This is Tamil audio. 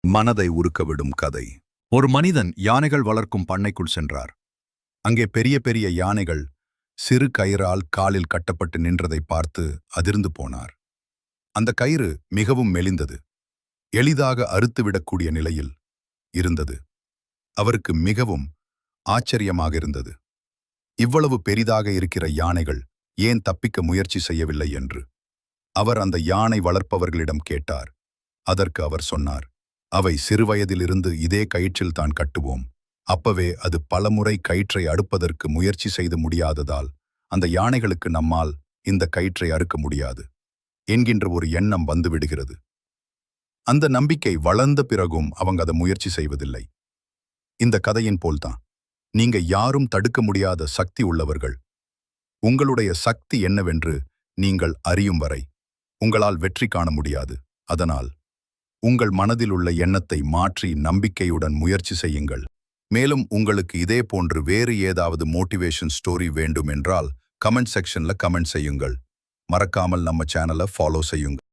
மனதை உருக்கவிடும் கதை. ஒரு மனிதன் யானைகள் வளர்க்கும் பண்ணைக்குள் சென்றார். அங்கே பெரிய பெரிய யானைகள் சிறு கயிறால் காலில் கட்டப்பட்டு நின்றதை பார்த்து அதிர்ந்து போனார். அந்த கயிறு மிகவும் மெலிந்தது, எளிதாக அறுத்துவிடக்கூடிய நிலையில் இருந்தது. அவருக்கு மிகவும் ஆச்சரியமாக இருந்தது. இவ்வளவு பெரிதாக இருக்கிற யானைகள் ஏன் தப்பிக்க முயற்சி செய்யவில்லை என்று அவர் அந்த யானை வளர்ப்பவர்களிடம் கேட்டார். அதற்கு அவர் சொன்னார், அவை சிறுவயதிலிருந்து இதே கயிற்றில் தான் கட்டுவோம். அப்பவே அது பலமுறை கயிற்றை அடுப்பதற்கு முயற்சி செய்து முடியாததால் அந்த யானைகளுக்கு நம்மால் இந்த கயிற்றை அறுக்க முடியாது என்கின்ற ஒரு எண்ணம் வந்துவிடுகிறது. அந்த நம்பிக்கை வளர்ந்த பிறகும் அவங்க அதை முயற்சி செய்வதில்லை. இந்த கதையின் போல்தான் நீங்க யாரும் தடுக்க முடியாத சக்தி உள்ளவர்கள். உங்களுடைய சக்தி என்னவென்று நீங்கள் அறியும் வரை உங்களால் வெற்றி காண முடியாது. அதனால் உங்கள் மனதில் உள்ள எண்ணத்தை மாற்றி நம்பிக்கையுடன் முயற்சி செய்யுங்கள். மேலும் உங்களுக்கு இதே போன்று வேறு ஏதாவது மோட்டிவேஷன் ஸ்டோரி வேண்டும் என்றால் கமெண்ட் செக்ஷன்ல கமெண்ட் செய்யுங்கள். மறக்காமல் நம்ம சேனலை ஃபாலோ செய்யுங்கள்.